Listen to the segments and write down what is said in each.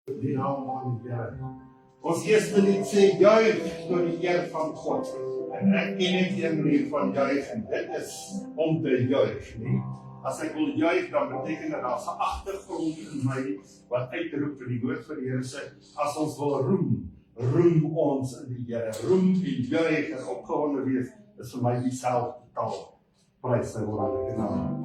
Die naam van die Here. Ons eerste lied sê juig tot die eer van God. En ek ken net een manier van juig en dit is om te juig, nie? As ek wil juig, dan beteken dit daar's 'n agtergrond in my wat uitroep in die woord van die Here sê, as ons wil roem ons in die Here. Roem en juig en opgewonde wees is vir my dieselfde taal. Prys sy wonderlike naam.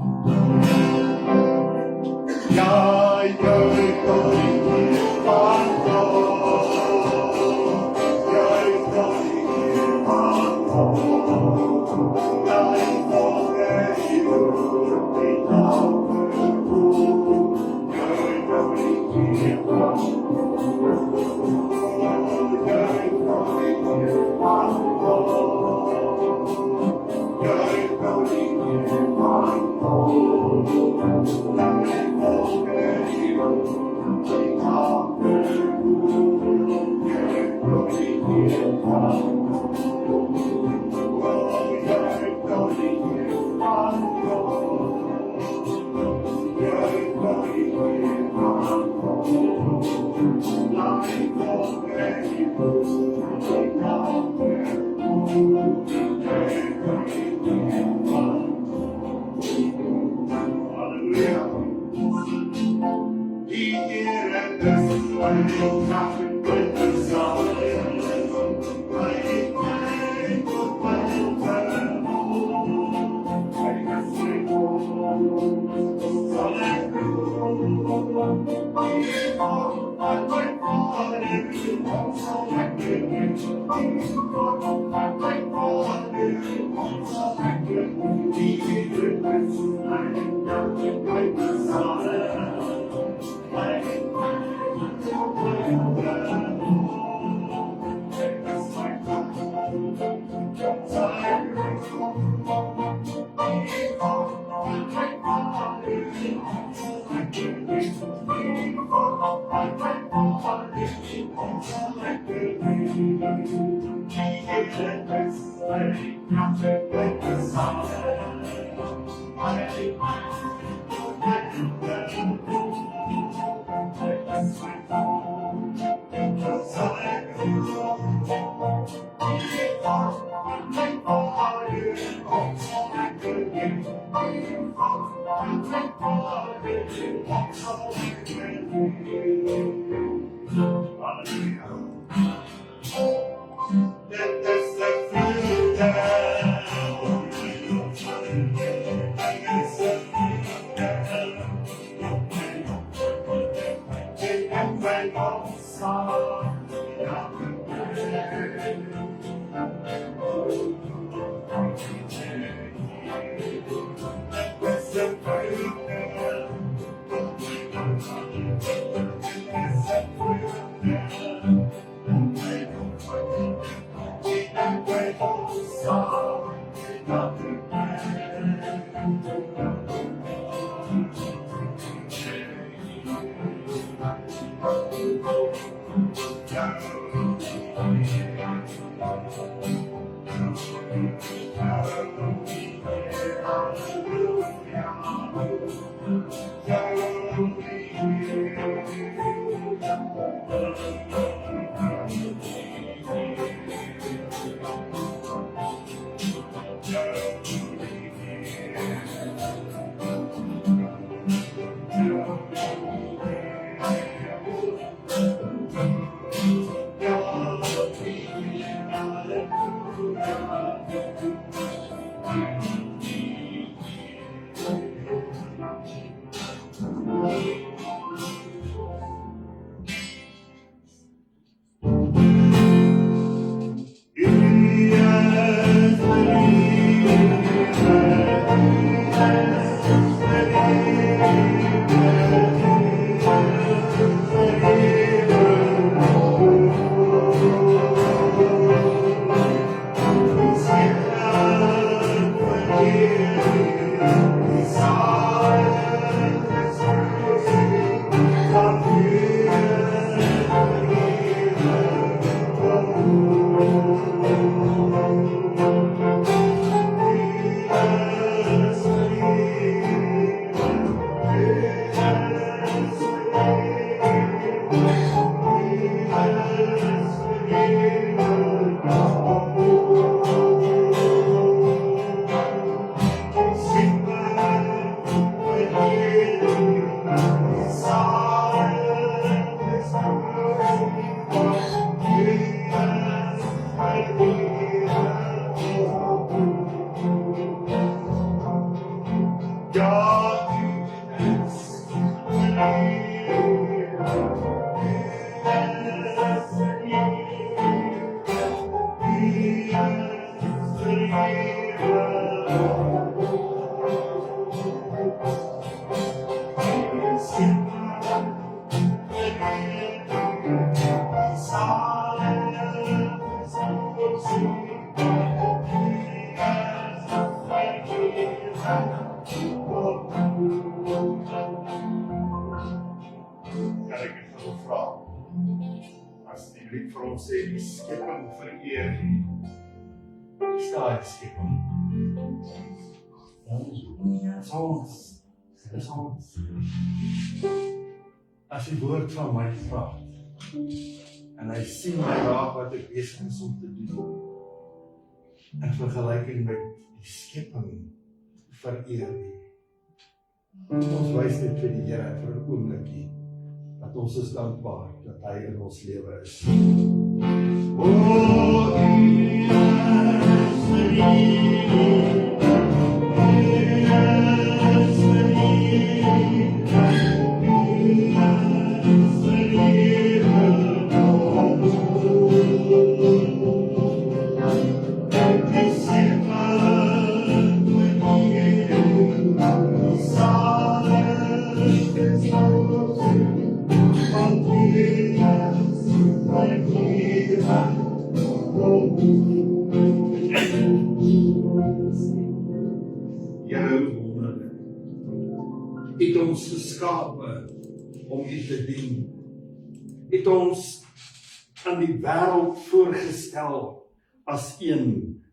Ja, juig tot die eer van God. Juig tot die eer van God. Juig tot die eer van God. Juig tot die eer van God. Juig tot die eer van God. Juich tot die eer van God. wil ek vir ons sê, die skepping vereer U. Dis daai skepping. Dis ons. Dis ons. As die woord van my praat, en hy sien my raak wat ek besig is om te doen, in vergelyking met die skepping vereer U. Ons wys dit vir die Here vir 'n oombliekie, dat ons is dankbaar dat hy in ons lewe is. O, het ons geskape om U te dien. Het ons aan die wêreld voorgestel as een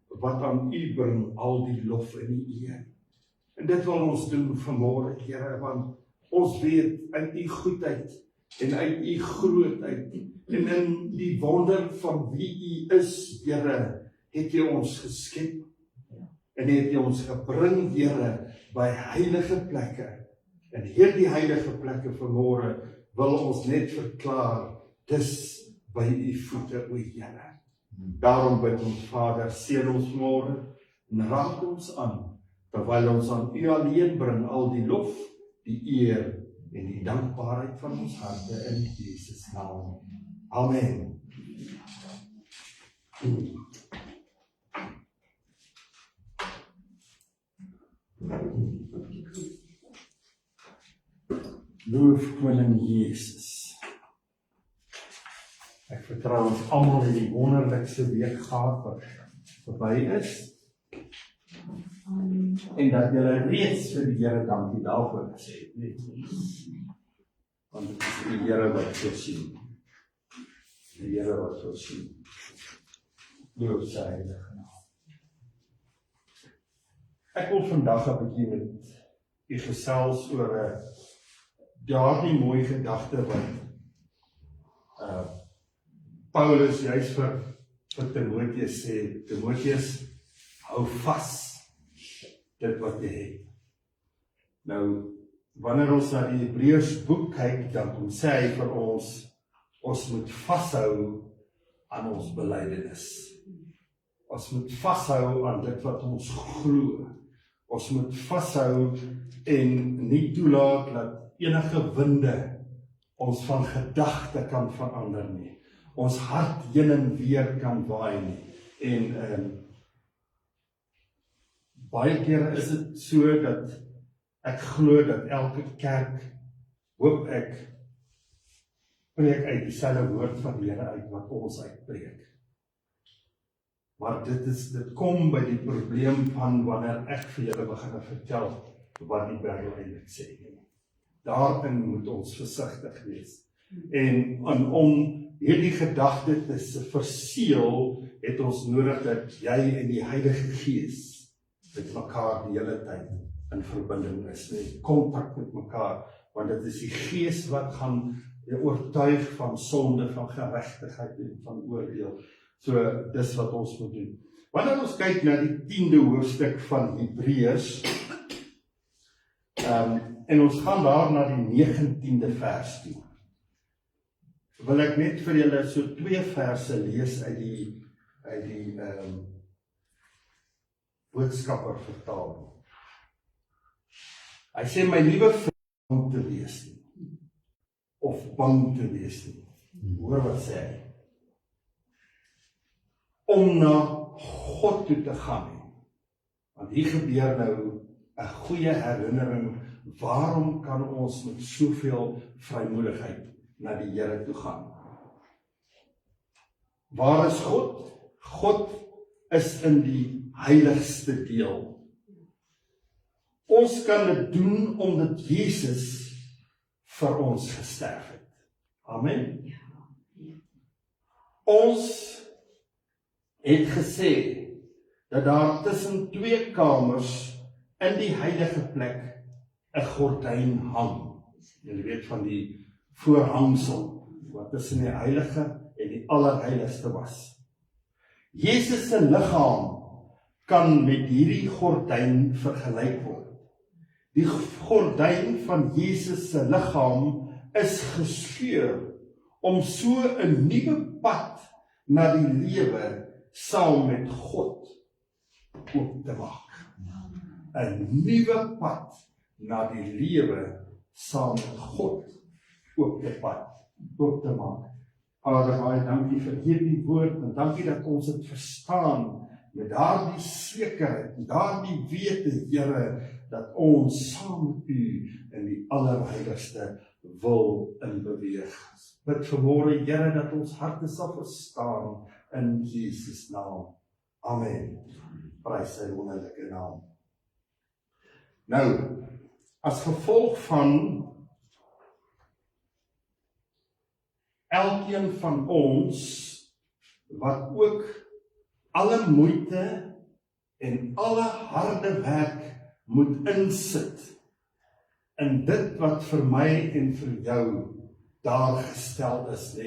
wat aan U bring al die lof en die eer. En dit wil ons doen vanmôre, Here, want ons weet uit U goedheid en uit U grootheid en in die wonder van wie U is, Here, het U ons geskep en het U ons gebring, Here, by heilige plekke. En hierdie heilige plekke vanmôre wil ons net verklaar, dis by U voete, o Here. Daarom bid ons, Vader, seën ons môre en raak ons aan, terwyl ons aan U alleen bring al die lof, die eer en die dankbaarheid van ons harte in Jesus naam. Amen. Loof koning Jesus. Ek vertrou ons almal in die wonderlikste week gehad wat verby is. En dat julle reeds vir die Here dankie daarvoor gesê het. Want dit is die Here wat voorsien. Die Here wat voorsien. Loof sy heilige naam. Ek wil vandag 'n bietjie met u gesels oor daardie mooi gedagte wat Paulus juist vir Timoteus sê, Timoteus, hou vas dit wat jy het. Nou, wanneer ons na die Hebreërs boek kyk, dan sê hy vir ons moet vashou aan ons belydenis. Ons moet vashou aan dit wat ons glo. Ons moet vashou en nie toelaat dat enige winde ons van gedagte kan verander nie. Ons hart heen en weer kan waai nie. En baie kere is dit so dat ek glo dat elke kerk, hoop ek, preek uit dieselfde woord van die Here uit wat ons uitpreek. Maar dit kom by die probleem van wanneer ek vir julle begin vertel wat die Bybel eintlik sê. Daarin moet ons versigtig wees. En om hierdie gedagte te verseël, het ons nodig dat jy en die Heilige Gees met mekaar die hele tyd in verbinding is, in kontak met mekaar, want dit is die Gees wat gaan oortuig van sonde, van geregtigheid en van oordeel. So, dis wat ons moet doen. Wanneer ons kyk na die 10de hoofstuk van Hebreërs, en ons gaan daar na die 19de vers toe, wil ek net vir julle so 2 verse lees uit die Boodskapper vertaling. Hy sê, my liewe vriend, bang te wees nie, of bang te wees nie. Hoor wat sê hy? Om na God toe te gaan nie. Want hier gebeur nou 'n goeie herinnering, waarom kan ons met soveel vrymoedigheid na die Here toe gaan? Waar is God? God is in die heiligste deel. Ons kan dit doen omdat Jesus vir ons gesterf het. Amen. Ons het gesê dat daar tussen twee kamers in die heilige plek 'n gordyn hang. Julle weet van die voorhangsel wat tussen die heilige en die allerheiligste was. Jesus se liggaam kan met hierdie gordyn vergelyk word. Die gordyn van Jesus se liggaam is geskeur om so 'n nuwe pad na die lewe saam met God oop te maak. 'n Nuwe pad na die lewe saam met God oop te maak. Vader, baie dankie vir hierdie woord en dankie dat ons dit verstaan met daardie sekerheid, met daardie wete, Here, dat ons saam met U in die allerheiligste wil inbeweeg. Bid vanmôre, Here, dat ons harte sal verstaan in Jesus naam. Amen. Prys sy wonderlike naam. Nou, as gevolg van elkeen van ons wat ook alle moeite en alle harde werk moet insit in dit wat vir my en vir jou daar gestel is,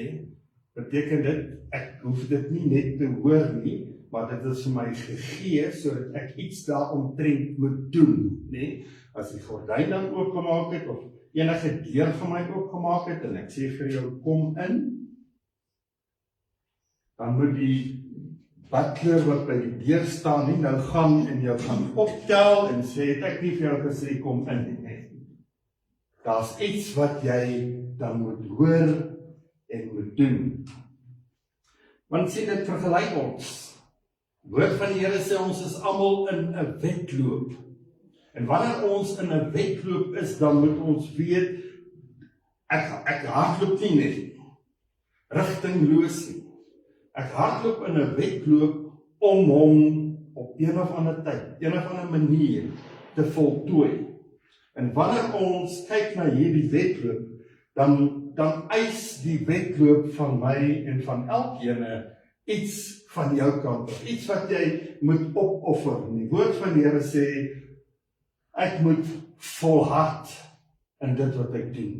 beteken dit, ek hoef dit nie net te hoor nie, maar dit is vir my gegee, sodat ek iets daaromtrent moet doen, As die gordyn dan oopgemaak het, of enige deur van my oopgemaak het, en ek sê vir jou, kom in, dan moet die butler wat by die deur staan nie nou gaan en jou gaan optel en sê, het ek nie vir jou gesê, kom in nie. Daar's iets wat jy dan moet hoor en moet doen. Want sien, dit vergelyk ons. Woord van die Here sê ons is almal in 'n wedloop. En wanneer ons in 'n wedloop is, dan moet ons weet, ek hardloop nie net, rigtingloos nie. Ek hardloop in 'n wedloop om hom op een of ander tyd, een of ander manier te voltooi. En wanneer ons kyk na hierdie wedloop, dan eis die wedloop van my en van elkeen iets van jou kant, iets wat jy moet opoffer. En die woord van die Here sê, ek moet volhard in dit wat ek doen.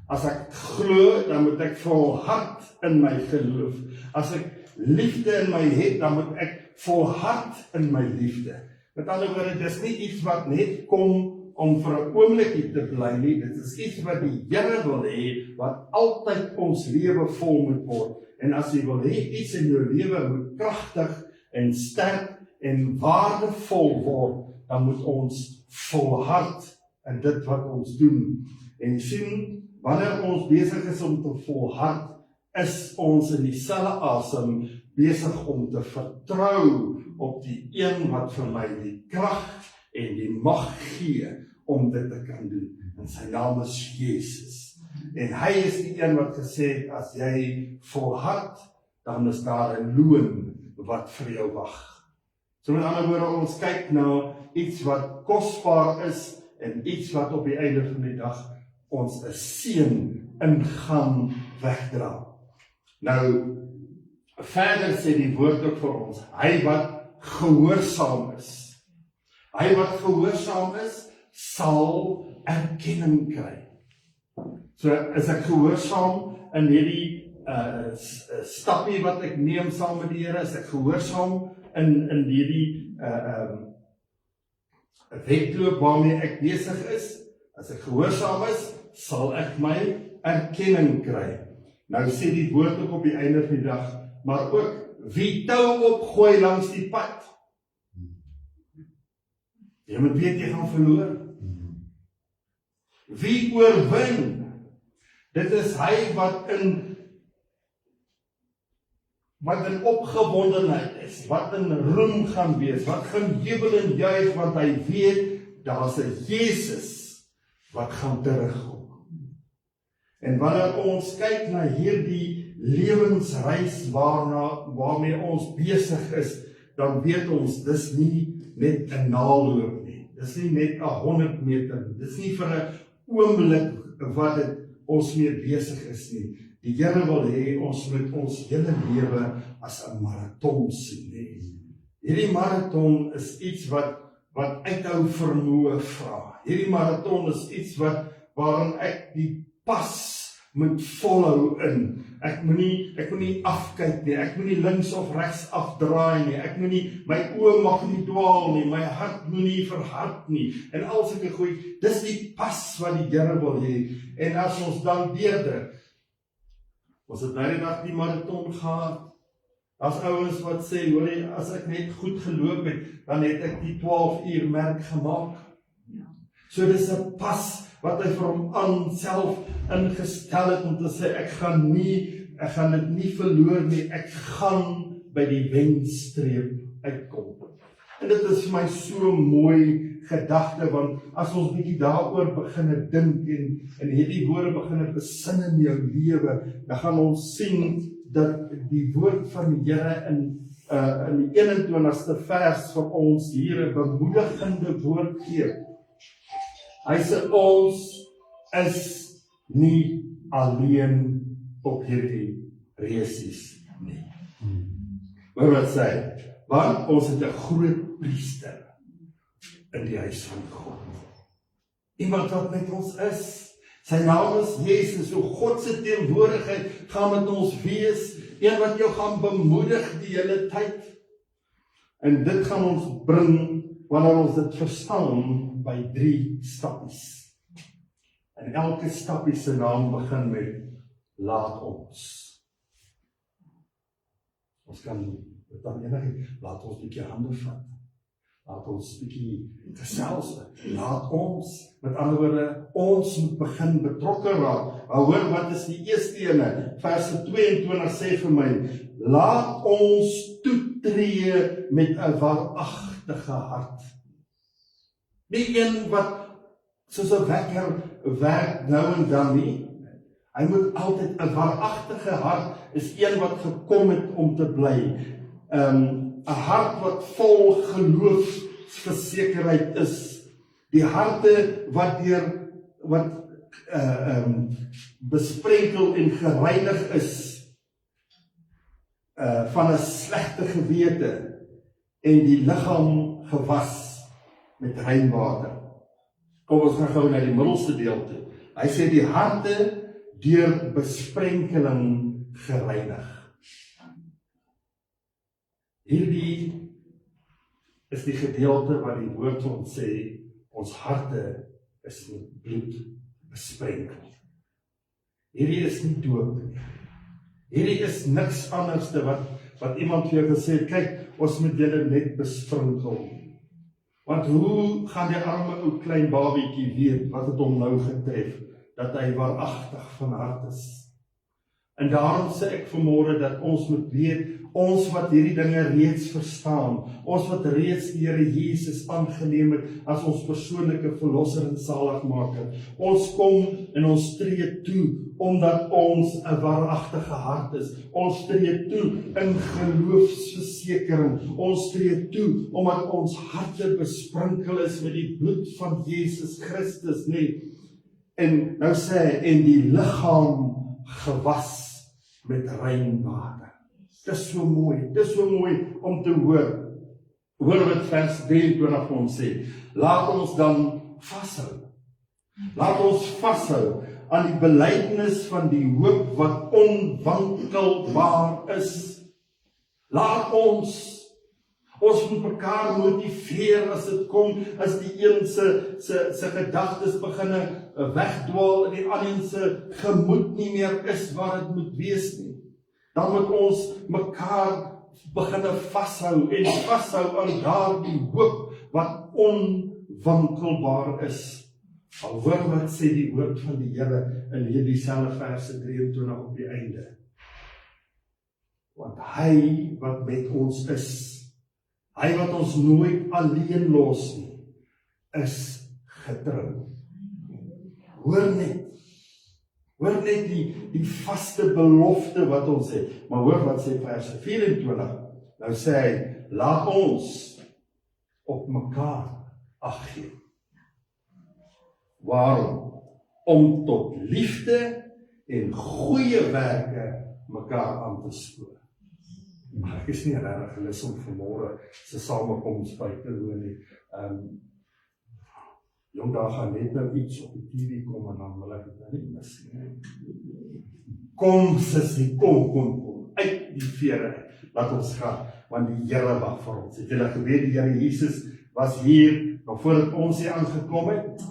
As ek glo, dan moet ek volhard in my geloof. As ek liefde in my het, dan moet ek volhard in my liefde. Met ander woorde, dit is nie iets wat net kom om vir 'n oomblikie te bly nie. Dit is iets wat die Here wil hê, wat altyd ons lewe vol moet word. En as jy wil hê, iets in jou lewe moet kragtig en sterk en waardevol word, dan moet ons volhard in dit wat ons doen. En sien, wanneer ons besig is om te volhard, is ons in dieselfde asem besig om te vertrou op die een wat vir my die krag en die mag gee om dit te kan doen. En sy naam is Jesus. En hy is die een wat gesê het, as jy volhard, dan is daar 'n loon wat vir jou wag. So met ander woorde, ons kyk na iets wat kosbaar is en iets wat op die einde van die dag ons 'n seën in gaan wegdra. Nou, verder sê die woord ook vir ons, hy wat gehoorsaam is. Hy wat gehoorsaam is, sal erkenning kry. So, is ek gehoorsaam in hierdie stappie wat ek neem saam met die Here, is ek gehoorsaam in hierdie wedloop waarmee ek besig is. As ek gehoorsaam is, sal ek my erkenning kry. Nou sê die woord ook op die einde van die dag, maar ook wie tou opgooi langs die pad. Jy moet weet jy gaan verloor. Wie oorwin? Dit is hy wat in opgewondenheid is, wat in roem gaan wees, wat gaan jubel en juig, want hy weet, daar's 'n Jesus wat gaan terugkom. En wanneer ons kyk na hierdie lewensreis waarmee ons besig is, dan weet ons, dis nie net 'n naloop nie, dis nie net 100 meter, dis nie vir 'n oomblik wat dit ons mee besig is nie. Die Here wil hê ons moet ons hele lewe as 'n maraton sien. Hierdie maraton is iets wat uithou vermoë vra. Hierdie maraton is iets waarin ek die pas moet volhou in. Ek moet nie afkyk nie, ek moet nie links of regs afdraai nie, ek moet nie, my oë mag nie dwaal nie, my hart moet nie verhard nie, en al sulke goeie, dis die pas wat die Here wil hê, en as ons dan deurdruk, ons het nou die dag die marathon gehad, as ouens wat sê, hoorie, as ek net goed geloop het, dan het ek die 12 uur merk gemaak. So dis 'n pas wat hy vir hom aan self ingestel het om te sê, ek gaan dit nie verloor nie, ek gaan by die wenstreep uitkom. En dit is vir my so mooi gedagte, want as ons bietjie daaroor begin dink en hierdie woorde begin besin in jou lewe, dan gaan ons sien dat die woord van die Here in die 21ste vers vir ons hier 'n bemoedigende woord gee. Hy sê ons is nie alleen op hierdie reisies nie. Hoor wat sê hy? Want ons het 'n groot priester in die huis van God. Iemand wat met ons is. Sy naam is Jesus. So God se teenwoordigheid gaan met ons wees. Een wat jou gaan bemoedig die hele tyd. En dit gaan ons bring wanneer ons dit verstaan by 3 stappies. En elke stappie se naam begin met laat ons. Ons kan dit dan laat ons 'n bietjie hande vat. Laat ons 'n bietjie gesels. Laat ons, met ander woorde, ons moet begin betrokke raak. Maar hoor wat is die eerste ene? Vers 22 sê vir my, laat ons toetree met 'n waaragtige hart. Nie een wat soos 'n wekker werk nou en dan nie. Hy moet altyd 'n waaragtige hart is een wat gekom het om te bly. 'n hart wat vol geloofsversekerheid is. Die harte wat besprenkel en gereinig is van 'n slegte gewete en die liggaam gewas met rein water. Kom ons gaan gou na die middelste deel toe. Hy sê die harte deur besprenkeling gereinig. Hierdie is die gedeelte wat die woord ons sê, ons harte is met bloed besprenkel. Hierdie is nie doop nie. Hierdie is niks anders wat iemand vir jou gesê het, kyk, ons moet julle net besprinkel. Want hoe gaan die arme ou klein babietjie weet wat het hom nou getref, dat hy waaragtig van hart is? En daarom sê ek vanmôre dat ons moet weet, ons wat hierdie dinge reeds verstaan, ons wat reeds die Here Jesus aangeneem het as ons persoonlike verlosser en saligmaker, ons kom en ons tree toe, omdat ons 'n waaragtige hart is. Ons tree toe in geloofsversekering. Ons tree toe omdat ons harte besprinkel is met die bloed van Jesus Christus, nee. En nou sê hy, en die liggaam gewas met rein water. Dis so mooi om te hoor. Hoor wat vers 23 vir ons sê. Laat ons dan vashou. Laat ons vashou aan die belydenis van die hoop wat onwankelbaar is. Laat ons moet mekaar motiveer as dit kom, as die een se gedagtes begin wegdwaal en die ander se gemoed nie meer is waar dit moet wees nie. Dan moet ons mekaar begin vashou en vashou aan daardie hoop wat onwankelbaar is. Al hoor wat sê die woord van die Here in hierdie selfde verse 23 op die einde. Want hy wat met ons is, hy wat ons nooit alleen los nie, is getrou. Hoor net die vaste belofte wat ons het. Maar hoor wat sê vers 24. Nou sê hy, laat ons op mekaar ag gee. Waarom? Om tot liefde en goeie werke mekaar aan te spoor. Maar ek is nie regtig gelus om vanmôre se samekoms by te woon nie. Jong, daar gaan net nou iets op die TV kom en dan wil ek dit nou nie mis nie. Kom sussie, kom, uit die vere, laat ons gaan, want die Here wag vir ons. Het julle geweet die Here Jesus was hier, nog voordat ons hier aangekom het?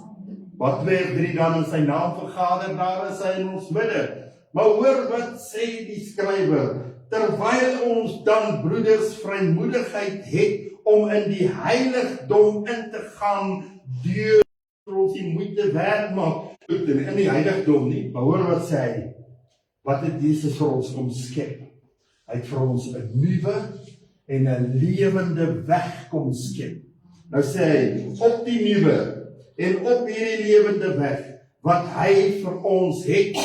Wat 2 of 3 dan in sy naam vergader, daar is hy in ons midde. Maar hoor wat sê die skrywer, terwyl ons dan broeders vrymoedigheid het om in die heiligdom in te gaan, deur ons die moeite werd maak, in die heiligdom nie, maar hoor wat sê hy, wat het Jesus vir ons kom skep? Hy het vir ons 'n nuwe en 'n lewende weg kom skep. Nou sê hy, op die nuwe en op hierdie lewende weg, wat hy vir ons het,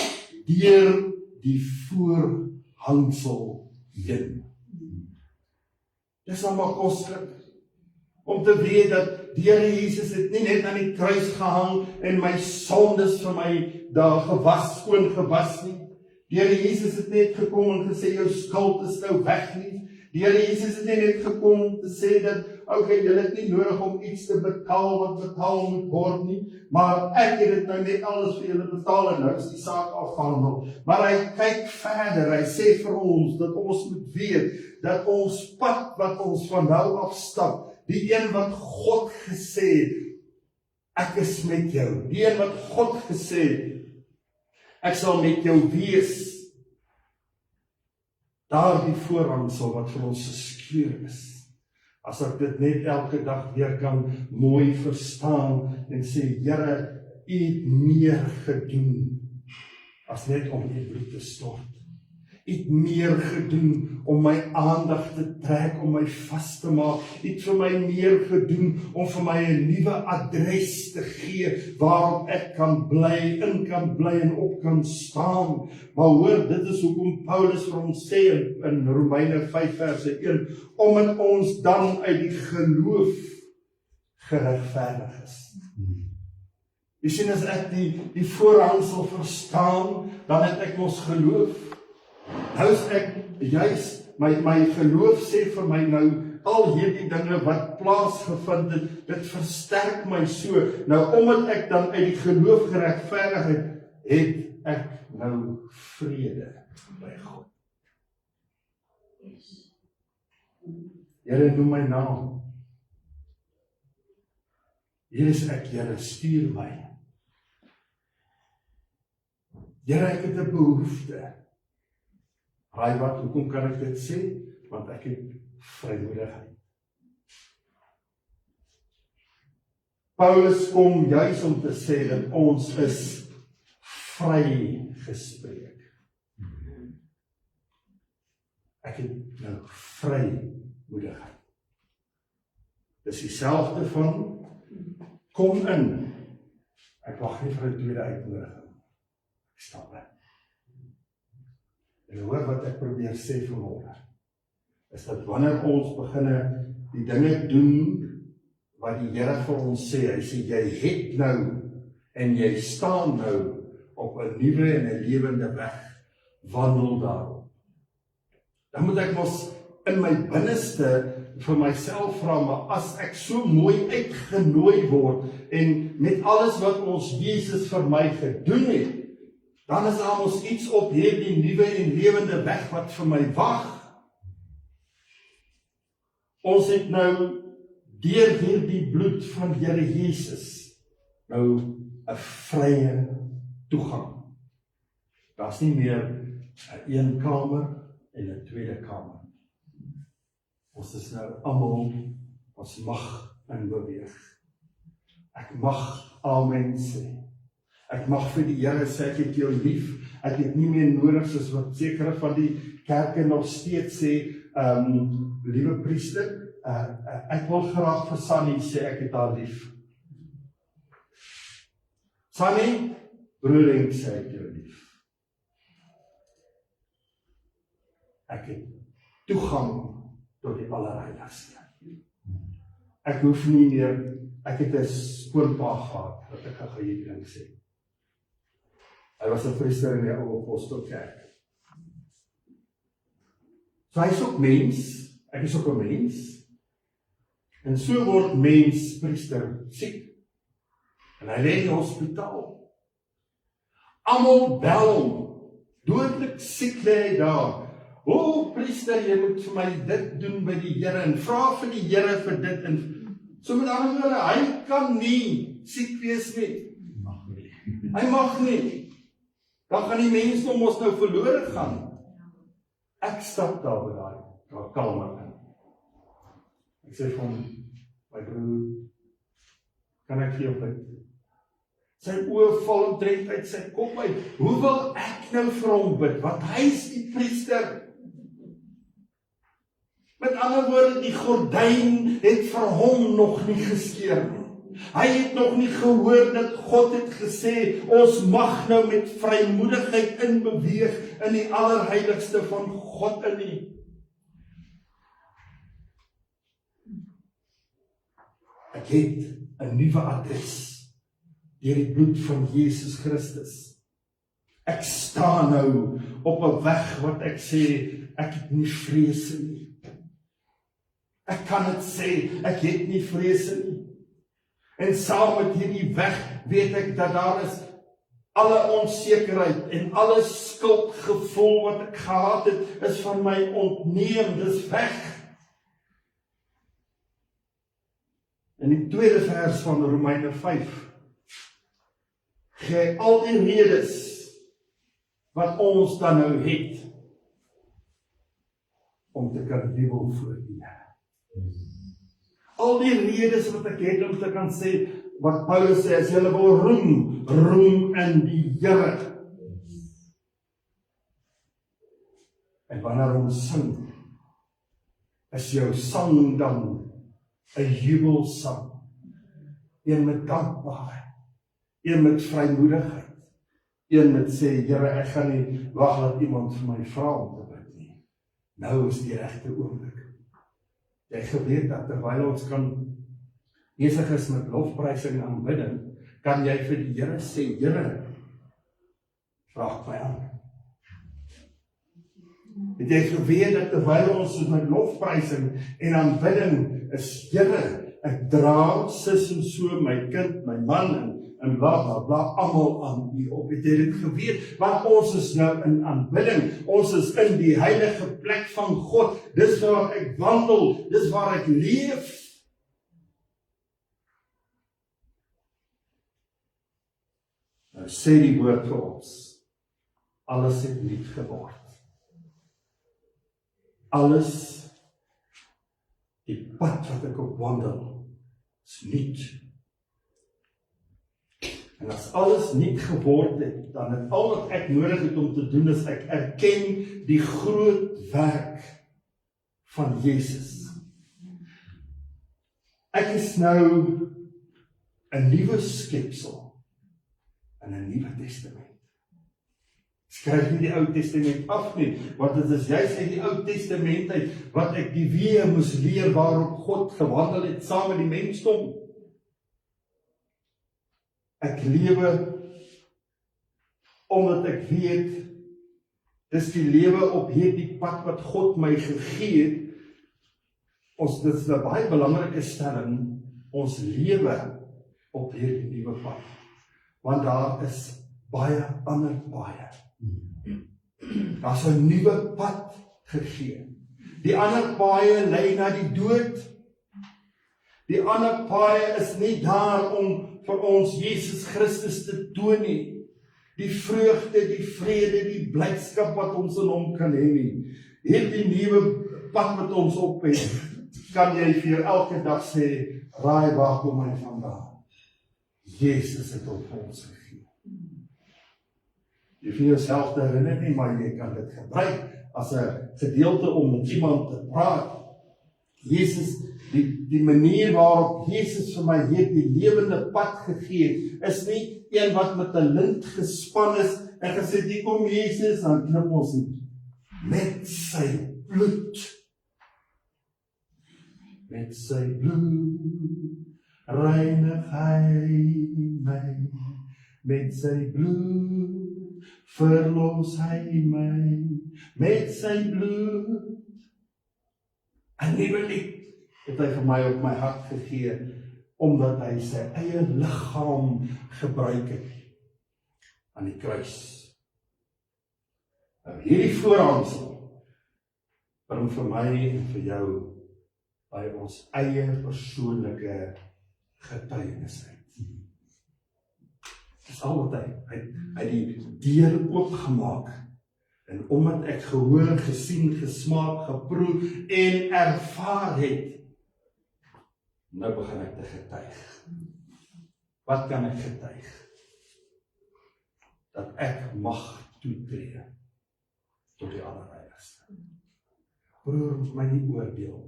deur die voorhangsel heen. Dis allemaal koslik, om te weet dat die Here Jesus het nie net aan die kruis gehang, en my sondes vir my daar skoon gewas nie. Die Here Jesus het net gekom en gesê, jou skuld is nou weg nie. Die Here Jesus het net gekom om te sê dat, okay, julle het nie nodig om iets te betaal wat betaal moet word nie, maar ek het dit nou net alles vir julle betaal en nou is die saak afgehandel. Maar hy kyk verder, hy sê vir ons dat ons moet weet dat ons pad wat ons van nou af stap, die een wat God gesê het, ek is met jou. Die een wat God gesê het, ek sal met jou wees. Daar die voorhangsel wat vir ons geskeur is. As ek dit net elke dag weer kan mooi verstaan en sê, Here, U het meer gedoen as net om U bloed te stort. U het meer gedoen om my aandag te trek, om my vas te maak. U het vir my meer gedoen om vir my 'n nuwe adres te gee, waarop ek kan bly, in kan bly en op kan staan. Maar hoor, dit is hoekom Paulus vir ons sê in Romeine 5 verse 1, omdat ons dan uit die geloof geregverdig is. Jy sien, as ek die voorhangsel verstaan, dan het ek mos geloof. Nou is ek, juis, my geloof sê vir my nou, al hierdie dinge wat plaasgevind het, dit versterk my so. Nou, omdat ek dan uit die geloof geregverdig het ek nou vrede by God. Here, noem my naam. Hier is ek, Here, stuur my. Here, ek het 'n behoefte. Raai wat, hoekom kan ek dit sê? Want ek het vrymoedigheid. Paulus kom juis om te sê dat ons is vrygespreek. Ek het nou vrymoedigheid. Dis dieselfde van, kom in. Ek wag nie vir 'n tweede uitnodiging. Ek stap in. En hoor wat ek probeer sê vanmôre, is dat wanneer ons beginne die dinge doen wat die Here vir ons sê, hy sê jy het nou en jy staan nou op 'n nuwe en 'n lewende weg, wandel daarop. Dan moet ek mos in my binneste vir myself vra, maar as ek so mooi uitgenooi word en met alles wat ons Jesus vir my gedoen het, dan is daar ons iets op hierdie nuwe en lewende weg wat vir my wag. Ons het nou deur hierdie bloed van Here Jesus nou 'n vrye toegang. Daar's nie meer 'n een kamer en 'n tweede kamer. Ons is nou almal, ons mag in beweeg. Ek mag amen sê. Ek mag vir die Here sê, ek het jou lief. Ek het nie meer nodig, soos wat sekere van die kerke nog steeds sê, liewe priester, ek wil graag vir Sunny sê, ek het haar lief. Sunny, broering sê ek jou lief. Ek het toegang tot die allerheiligste. Ek hoef nie meer, ek het 'n skoonpa gehad, wat ek gehuurling sê. Hy was 'n priester in die ou Apostelkerk. So hy is ook mens, ek is ook 'n mens, en so word mens priester siek. En hy lê in die hospitaal. Almal bel hom, dodelik siek lê hy daar. O priester, jy moet vir my dit doen by die Here, en vra vir die Here vir dit, en so met ander woorde, hy kan nie siek wees nie. Hy mag nie. Dan gaan die mensdom ons nou verlore gaan. Ek stap daar by daai kamer in. Ek sê vir hom, my broer, kan ek vir jou bid? Sy oë val omtrent uit sy kop uit. Hoe wil ek nou vir hom bid? Want hy is die priester. Met ander woorde, die gordyn het vir hom nog nie geskeur nie. Hy het nog nie gehoor dat God het gesê, ons mag nou met vrymoedigheid inbeweeg in die allerheiligste van God in nie. Ek het 'n nuwe adres deur die bloed van Jesus Christus. Ek staan nou op 'n weg wat ek sê, ek het nie vrese nie. Ek kan dit sê, ek het nie vrese nie. En saam met hierdie weg weet ek dat daar is alle onsekerheid en alle skuldgevoel wat ek gehad het, is van my ontneem, dis weg. In die tweede vers van Romeine 5 gee al die redes wat ons dan nou het om te kan jubel voor die Here. Al die redes wat ek het om te kan sê, wat Paulus sê, as julle wil roem, roem in die Here. En wanneer ons sing, is jou sang dan 'n jubelsang. Een met dankbaarheid, een met vrymoedigheid, een met sê, Here, ek gaan nie wag dat iemand vir my vra om te bid nie. Nou is die regte oomblik. Jy geweet dat terwyl ons besig is met lofprysing en aanbidding, kan jy vir die Here sê, Here, vraag my aan. Het jy geweet dat terwyl ons met lofprysing en aanbidding is, Here, ek dra sis en so, my kind, my man en bla bla bla, almal aan U op. Het jy dit geweet? Want ons is nou in aanbidding, ons is in die heilige plek van God, dis waar ek wandel, dis waar ek leef. Nou sê die woord vir ons, alles het nuut geword. Alles, die pad wat ek op wandel, is nuut. En as alles nuut geword het, dan het al wat ek nodig het om te doen, is ek erken die groot werk van Jesus. Ek is nou 'n nuwe skepsel in 'n nuwe testament. Skryf nie die Ou Testament af nie, want dit is juist uit die Ou Testament uit wat ek die weë moes leer waarop God gewandel het saam met die mensdom. Ek lewe omdat ek weet, dis die lewe op hierdie pad wat God my gegee het. Dit is 'n baie belangrike stelling, ons lewe op hierdie nuwe pad. Want daar is baie ander paaie. Daar's 'n nuwe pad gegee. Die ander paaie lei na die dood. Die ander paaie is nie daar om vir ons Jesus Christus te toon nie. Die vreugde, die vrede, die blydskap wat ons in hom kan hê nie. Hierdie nuwe pad wat ons op het, kan jy vir elke dag sê, raai waar kom hy vandaan? Jesus het hom vir ons gegee. Jy vir jouself te herinner nie, maar jy kan dit gebruik as 'n gedeelte om met iemand te praat. Jesus, die manier waarop Jesus vir my hierdie lewende pad gegee het, is nie een wat met 'n lint gespan is en gesê, hier kom Jesus, dan knip ons nie. Met sy bloed. Met sy bloed reinig hy my, Met sy bloed verlos hy my, met sy bloed. 'n nuwe lied het hy vir my op my hart gegee, omdat hy sy eie liggaam gebruik het aan die kruis. Nou hierdie voorhangsel bring vir my en vir jou by ons eie persoonlike getuienis uit. Dis al wat hy die deur oopgemaak, en omdat ek gehoor, gesien, gesmaak, geproe en ervaar het, nou begin ek te getuig. Wat kan ek getuig? Dat ek mag toetree tot die Allerheiligste. Broer, moet my nie oordeel.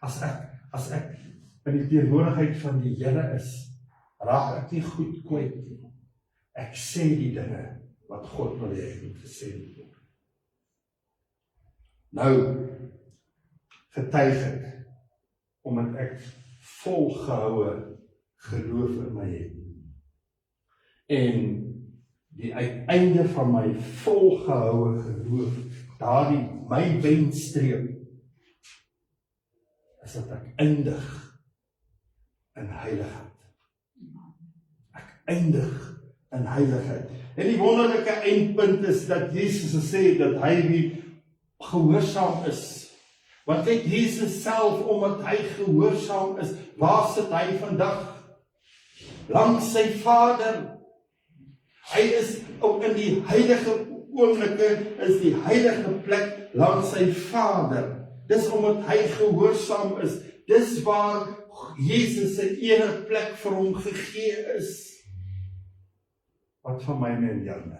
As ek in die teenwoordigheid van die Here is, raak ek nie goed kwyt nie. Ek sê die dinge wat God wil hê ek moet gesê word. Nou getuig ek, omdat ek volgehoue geloof in my het. En die uiteinde van my volgehoue geloof, daardie my wenstreep, is dat ek eindig in heiligheid. Ek eindig in heiligheid. En die wonderlike eindpunt is dat Jesus sê dat hy wie gehoorsaam is. Want kyk, Jesus self, omdat hy gehoorsaam is, waar sit hy vandag? Langs sy Vader. Hy is ook in die heilige oomblikke, is die heilige plek langs sy Vader. Dis omdat hy gehoorsaam is. Dis waar Jesus se ene plek vir hom gegee is. Wat van myne en joune?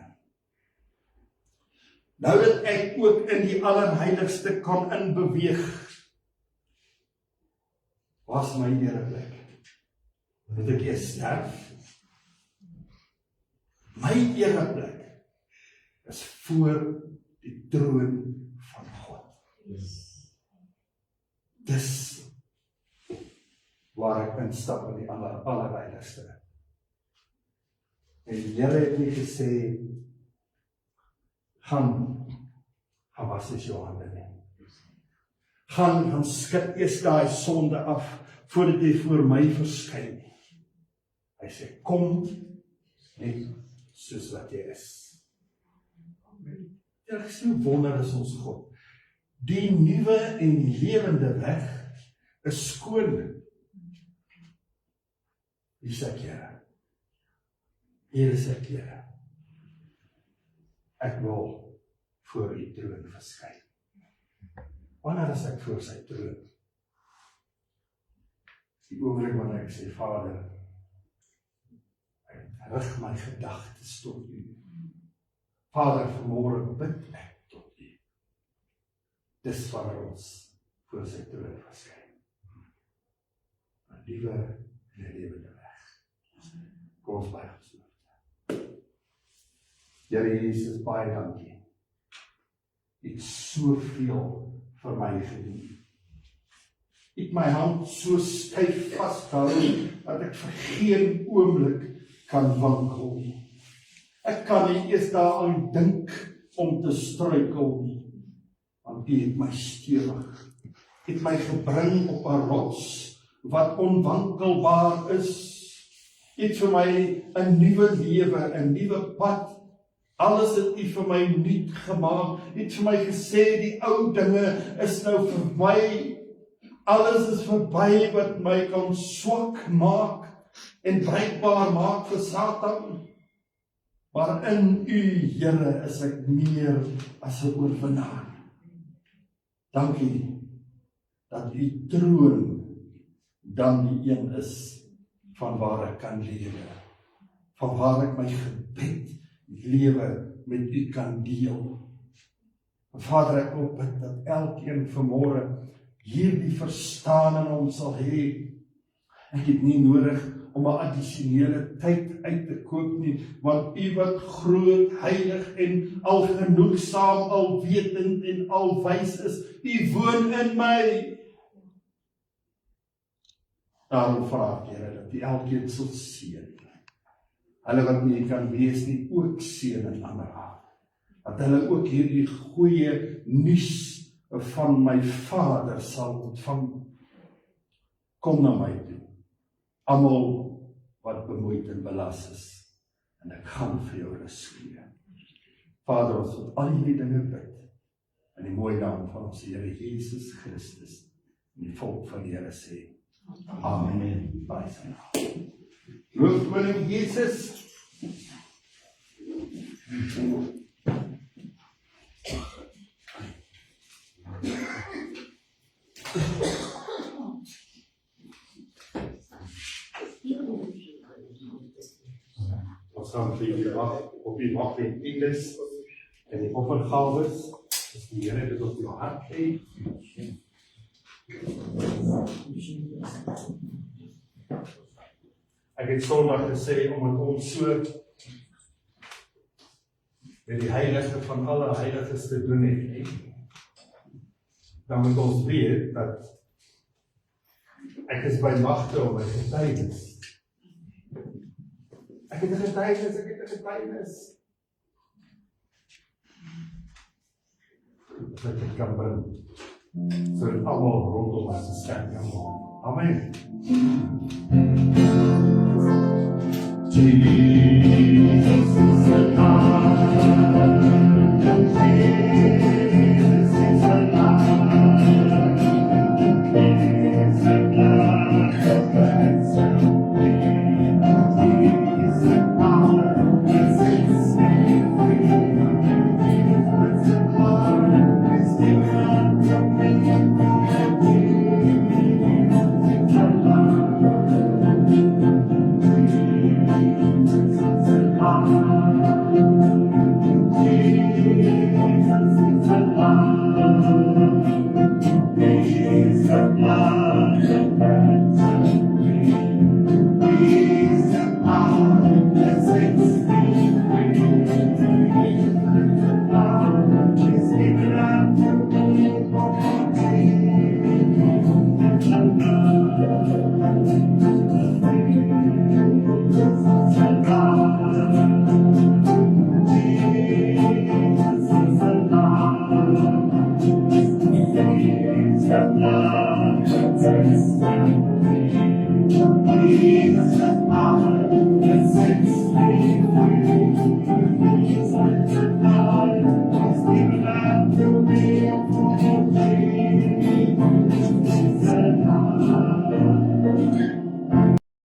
Nou dat ek ook in die allerheiligste kan inbeweeg, was my ereplek. Moet ek eers sterf? My ereplek is voor die troon van God. Dis waar ek instap in die allerheiligste. En die Here het nie gesê, gaan was is jou hande nie. Gaan skud eers daai sonde af, voordat jy voor my verskyn. Hy sê, kom net soos wat jy is. Dit is so wonder is ons God. Die nuwe en lewende weg is skoon. Hier is ek, Here. Hier is ek, Here. Ek wil voor die troon verskyn. Wanneer is ek voor sy troon? Die oomblik wanneer ek sê, Vader, ek rig my gedagtes tot U. Vader, vanmôre bid ek tot U. Dis wanneer ons voor sy troon verskyn. 'n Nuwe en 'n lewende weg. Kom ons buig ons hoofde. Here Jesus, baie dankie. U het soveel vir my gedoen. U het my hand so styf vasgehou, dat ek vir geen oomblik kan wankel nie. Ek kan nie eers daaraan dink om te struikel nie, want U het my stewig. U het my gebring op 'n rots, wat onwankelbaar is. U het vir my 'n nuwe lewe, 'n nuwe pad. Alles het U vir my nuut gemaak. U het vir my gesê, die ou dinge is nou verby. Alles is verby wat my kan swak maak en bruikbaar maak vir Satan. Maar in U, Here, is ek meer as 'n oorwinnaar. Dankie dat U troon dan die een is van waar ek kan lewe. Van waar ek my gebed lewe met U kan deel. Vader, ek wil bid dat elkeen vanmôre hierdie verstaan in ons sal hê. Ek het nie nodig om 'n addisionele tyd uit te koop nie, want U wat groot, heilig en algenoegsaam, alwetend en alwys is, U woon in my. Daarom vra ek, Here, dat U elkeen sal seën. hulle wat nie kan wees nie, ook seën in ander hart. Dat hulle ook hierdie goeie nuus van my Vader sal ontvang. Kom na my toe, almal wat bemoeid en belas is, en ek gaan vir jou rus gee. Vader, ons wil al hierdie dinge bid, in die mooie naam van ons Here Jesus Christus, en die volk van die Here sê, Amen. Baie sy naam. Loof koning Jesus. Ons gaan vir die op die wag en Engels en die offergawes, as die Here dit op jou hart lê. Ek het Sondag gesê, omdat ons so met die heilige van alle heiliges te doen het, nie? Dan moet ons weet, dat ek is by magte om my getuienis. Ek het 'n getuienis. Dat ek kan bring, sodat almal rondom ons se sterk kan word. Amen. Jesus is the God.